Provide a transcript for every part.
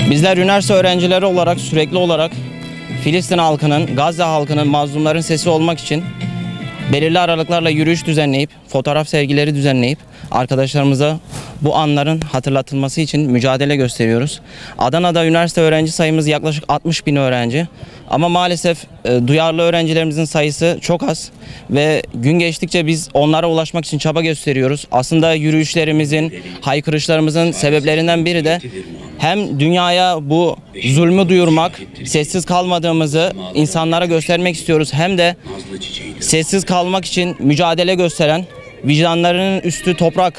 Bizler üniversite öğrencileri olarak sürekli olarak Filistin halkının, Gazze halkının, mazlumların sesi olmak için belirli aralıklarla yürüyüş düzenleyip, fotoğraf sergileri düzenleyip arkadaşlarımıza bu anların hatırlatılması için mücadele gösteriyoruz. Adana'da üniversite öğrenci sayımız yaklaşık 60.000 öğrenci. Ama maalesef duyarlı öğrencilerimizin sayısı çok az ve gün geçtikçe biz onlara ulaşmak için çaba gösteriyoruz. Aslında yürüyüşlerimizin, haykırışlarımızın sebeplerinden biri de hem dünyaya bu zulmü duyurmak, sessiz kalmadığımızı insanlara göstermek istiyoruz, hem de sessiz kalmak için mücadele gösteren, vicdanlarının üstü toprak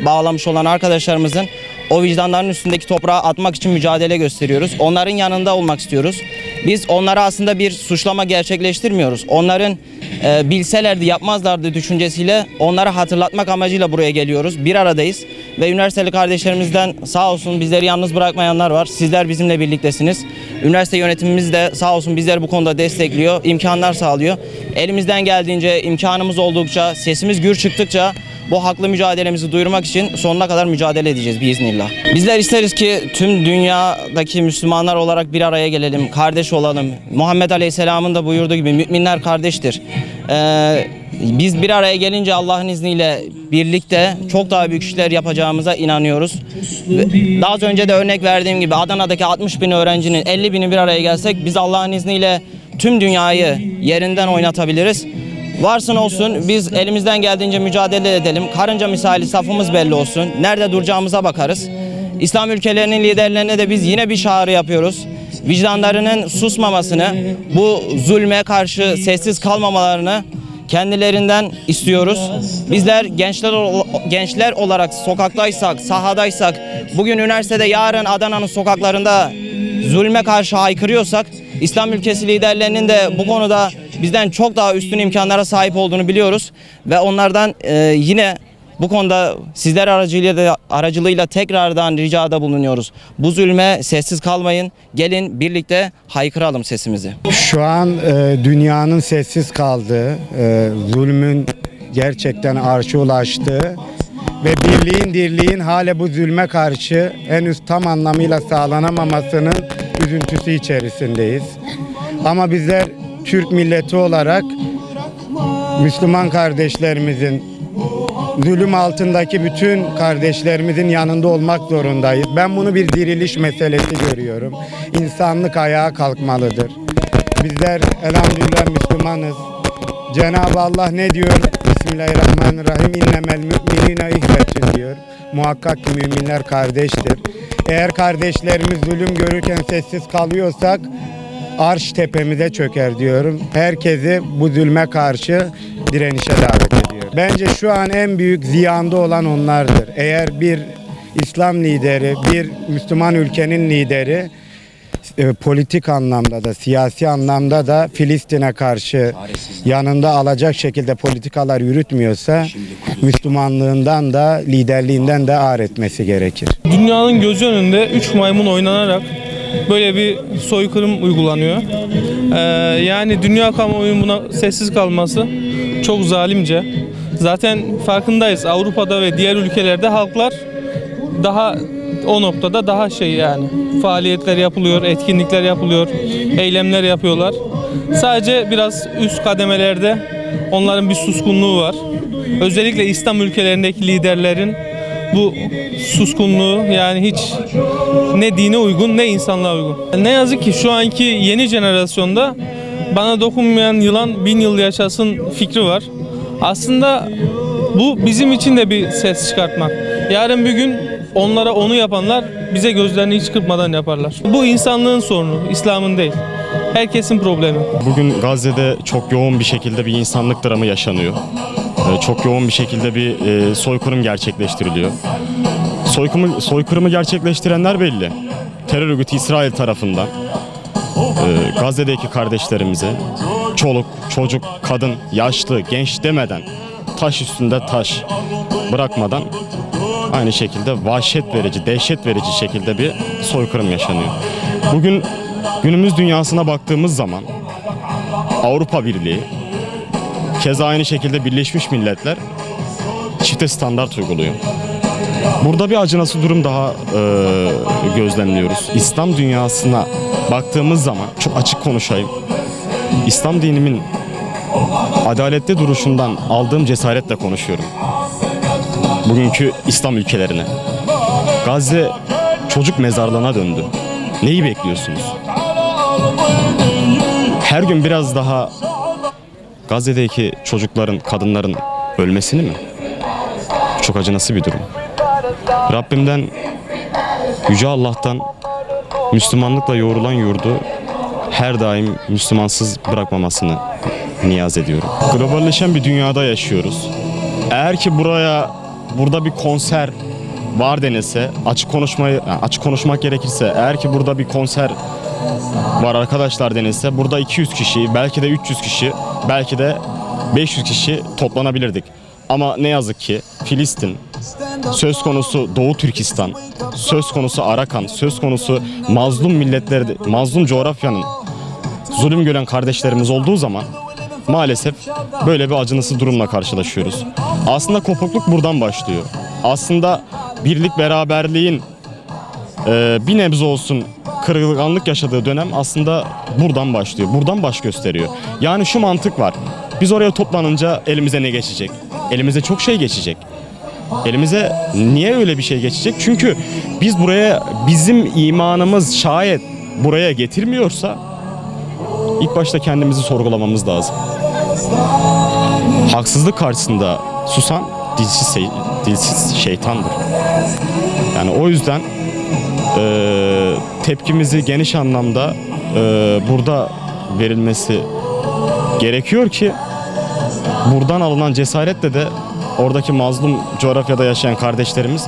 bağlamış olan arkadaşlarımızın o vicdanların üstündeki toprağı atmak için mücadele gösteriyoruz. Onların yanında olmak istiyoruz. Biz onlara aslında bir suçlama gerçekleştirmiyoruz. Onların bilselerdi yapmazlardı düşüncesiyle onları hatırlatmak amacıyla buraya geliyoruz. Bir aradayız ve üniversiteli kardeşlerimizden sağ olsun bizleri yalnız bırakmayanlar var. Sizler bizimle birliktesiniz. Üniversite yönetimimiz de sağ olsun bizleri bu konuda destekliyor, imkanlar sağlıyor. Elimizden geldiğince, imkanımız oldukça, sesimiz gür çıktıkça bu haklı mücadelemizi duyurmak için sonuna kadar mücadele edeceğiz biiznillah. Bizler isteriz ki tüm dünyadaki Müslümanlar olarak bir araya gelelim, kardeş olalım. Muhammed Aleyhisselam'ın da buyurduğu gibi müminler kardeştir. Biz bir araya gelince Allah'ın izniyle birlikte çok daha büyük işler yapacağımıza inanıyoruz. Daha az önce de örnek verdiğim gibi Adana'daki 60.000 öğrencinin 50.000'i bir araya gelsek biz Allah'ın izniyle tüm dünyayı yerinden oynatabiliriz. Varsın olsun biz elimizden geldiğince mücadele edelim. Karınca misali safımız belli olsun. Nerede duracağımıza bakarız. İslam ülkelerinin liderlerine de biz yine bir çağrı yapıyoruz. Vicdanlarının susmamasını, bu zulme karşı sessiz kalmamalarını kendilerinden istiyoruz. Bizler gençler olarak sokaktaysak, sahadaysak, bugün üniversitede, yarın Adana'nın sokaklarında zulme karşı haykırıyorsak, İslam ülkesi liderlerinin de bu konuda bizden çok daha üstün imkanlara sahip olduğunu biliyoruz ve onlardan yine bu konuda sizler aracılığıyla tekrardan ricada bulunuyoruz. Bu zulme sessiz kalmayın. Gelin birlikte haykıralım sesimizi. Şu an dünyanın sessiz kaldığı, zulmün gerçekten arşa ulaştığı ve birliğin dirliğin hala bu zulme karşı henüz tam anlamıyla sağlanamamasının üzüntüsü içerisindeyiz. Ama bizler Türk milleti olarak Müslüman kardeşlerimizin, zulüm altındaki bütün kardeşlerimizin yanında olmak zorundayız. Ben bunu bir diriliş meselesi görüyorum. İnsanlık ayağa kalkmalıdır. Bizler elhamdülillah Müslümanız. Cenab-ı Allah ne diyor? Bismillahirrahmanirrahim. İnnemel müminine ihvetün diyor. Muhakkak ki müminler kardeştir. Eğer kardeşlerimiz zulüm görürken sessiz kalıyorsak arş tepemize çöker diyorum. Herkesi bu zulme karşı direnişe davet ediyor. Bence şu an en büyük ziyanda olan onlardır. Eğer bir İslam lideri, bir Müslüman ülkenin lideri politik anlamda da, siyasi anlamda da Filistin'e karşı yanında alacak şekilde politikalar yürütmüyorsa Müslümanlığından da, liderliğinden de ağır etmesi gerekir. Dünyanın gözü önünde 3 maymun oynanarak böyle bir soykırım uygulanıyor. Yani dünya kamuoyunun buna sessiz kalması çok zalimce. Zaten farkındayız, Avrupa'da ve diğer ülkelerde halklar daha o noktada daha yani faaliyetler yapılıyor, etkinlikler yapılıyor, eylemler yapıyorlar. Sadece biraz üst kademelerde onların bir suskunluğu var. Özellikle İslam ülkelerindeki liderlerin bu suskunluğu, yani hiç ne dine uygun ne insanlığa uygun. Ne yazık ki şu anki yeni jenerasyonda bana dokunmayan yılan 1000 yıl yaşasın fikri var. Aslında bu bizim için de bir ses çıkartmak. Yarın bir gün onlara onu yapanlar bize gözlerini hiç kırpmadan yaparlar. Bu insanlığın sorunu, İslam'ın değil. Herkesin problemi. Bugün Gazze'de çok yoğun bir şekilde bir insanlık dramı yaşanıyor. Çok yoğun bir şekilde bir soykırım gerçekleştiriliyor. Soykırımı gerçekleştirenler belli. Terör örgütü İsrail tarafından Gazze'deki kardeşlerimize çoluk, çocuk, kadın, yaşlı, genç demeden, taş üstünde taş bırakmadan aynı şekilde vahşet verici, dehşet verici şekilde bir soykırım yaşanıyor. Bugün günümüz dünyasına baktığımız zaman Avrupa Birliği, keza aynı şekilde Birleşmiş Milletler çifte standart uyguluyor. Burada bir acınası durum daha gözlemliyoruz. İslam dünyasına baktığımız zaman, çok açık konuşayım, İslam dinimin adaletli duruşundan aldığım cesaretle konuşuyorum. Bugünkü İslam ülkelerine. Gazze çocuk mezarlığına döndü. Neyi bekliyorsunuz? Her gün biraz daha Gazze'deki çocukların, kadınların ölmesini mi? Çok acınası bir durum. Rabbimden, Yüce Allah'tan Müslümanlıkla yoğrulan yurdu her daim Müslümansız bırakmamasını niyaz ediyorum. Globalleşen bir dünyada yaşıyoruz. Eğer ki burada bir konser var denilse, açık konuşmak gerekirse, eğer ki burada bir konser var arkadaşlar denilse, burada 200 kişi, belki de 300 kişi, belki de 500 kişi toplanabilirdik. Ama ne yazık ki Filistin, söz konusu Doğu Türkistan, söz konusu Arakan, söz konusu mazlum milletler, mazlum coğrafyanın zulüm gören kardeşlerimiz olduğu zaman maalesef böyle bir acınası durumla karşılaşıyoruz. Aslında kopukluk buradan başlıyor. Aslında birlik beraberliğin bir nebze olsun kırılganlık yaşadığı dönem aslında buradan başlıyor. Buradan baş gösteriyor. Yani şu mantık var. Biz oraya toplanınca elimize ne geçecek? Elimize çok şey geçecek. Elimize niye öyle bir şey geçecek? Çünkü biz buraya, bizim imanımız şayet buraya getirmiyorsa ilk başta kendimizi sorgulamamız lazım. Haksızlık karşısında susan dilsiz şeytandır. Yani o yüzden tepkimizi geniş anlamda burada verilmesi gerekiyor ki buradan alınan cesaretle de oradaki mazlum coğrafyada yaşayan kardeşlerimiz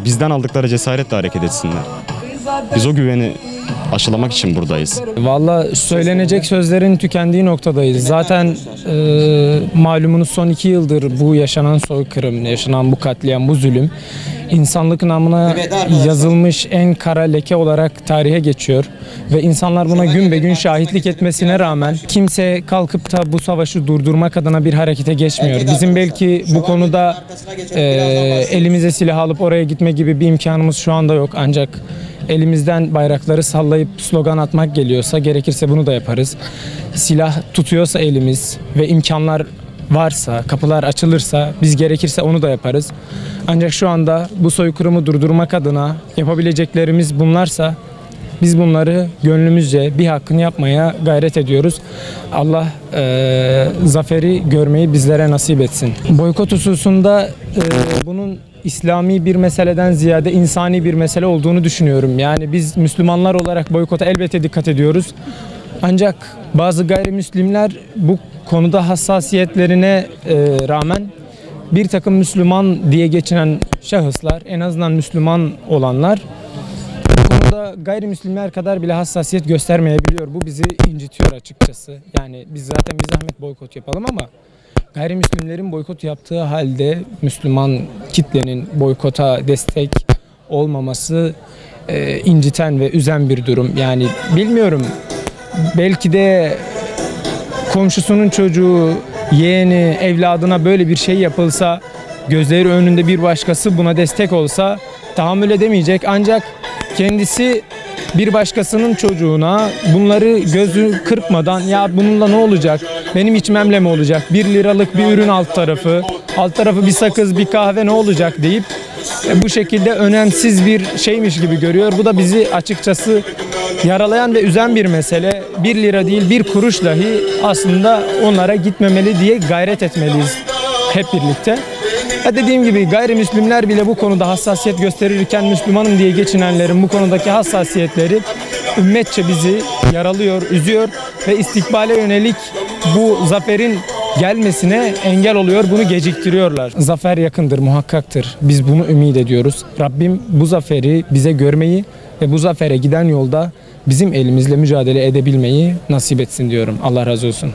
bizden aldıkları cesaretle hareket etsinler. Biz o güveni aşılamak için buradayız. Valla söylenecek sözlerin tükendiği noktadayız. Zaten malumunuz son 2 yıldır bu yaşanan soykırım, yaşanan bu katliam, bu zulüm insanlık namına yazılmış en kara leke olarak tarihe geçiyor. Ve insanlar buna gün be gün şahitlik etmesine rağmen kimse kalkıp da bu savaşı durdurmak adına bir harekete geçmiyor. Bizim belki bu konuda elimize silah alıp oraya gitme gibi bir imkanımız şu anda yok. Ancak elimizden bayrakları sallayıp slogan atmak geliyorsa gerekirse bunu da yaparız. Silah tutuyorsa elimiz ve imkanlar varsa, kapılar açılırsa biz gerekirse onu da yaparız. Ancak şu anda bu soykırımı durdurmak adına yapabileceklerimiz bunlarsa biz bunları gönlümüzce bir hakkını yapmaya gayret ediyoruz. Allah zaferi görmeyi bizlere nasip etsin. Boykot hususunda bunun İslami bir meseleden ziyade insani bir mesele olduğunu düşünüyorum. Yani biz Müslümanlar olarak boykota elbette dikkat ediyoruz. Ancak bazı gayrimüslimler bu konuda hassasiyetlerine rağmen bir takım Müslüman diye geçinen şahıslar, en azından Müslüman olanlar bu konuda gayrimüslimler kadar bile hassasiyet göstermeyebiliyor. Bu bizi incitiyor açıkçası. Yani biz zaten bir zahmet boykot yapalım ama gayrimüslimlerin boykot yaptığı halde Müslüman kitlenin boykota destek olmaması inciten ve üzen bir durum. Yani bilmiyorum, belki de komşusunun çocuğu, yeğeni, evladına böyle bir şey yapılsa, gözleri önünde bir başkası buna destek olsa tahammül edemeyecek. Ancak kendisi bir başkasının çocuğuna bunları gözü kırpmadan ya bununla ne olacak, benim içmemle mi olacak, 1 liralık bir ürün alt tarafı bir sakız, bir kahve ne olacak deyip bu şekilde önemsiz bir şeymiş gibi görüyor. Bu da bizi açıkçası yaralayan ve üzen bir mesele. 1 lira değil, 1 kuruş dahi aslında onlara gitmemeli diye gayret etmeliyiz hep birlikte. Dediğim gibi gayrimüslimler bile bu konuda hassasiyet gösterirken Müslümanım diye geçinenlerin bu konudaki hassasiyetleri ümmetçe bizi yaralıyor, üzüyor ve istikbale yönelik bu zaferin gelmesine engel oluyor, bunu geciktiriyorlar. Zafer yakındır, muhakkaktır. Biz bunu ümit ediyoruz. Rabbim bu zaferi bize görmeyi ve bu zafere giden yolda bizim elimizle mücadele edebilmeyi nasip etsin diyorum. Allah razı olsun.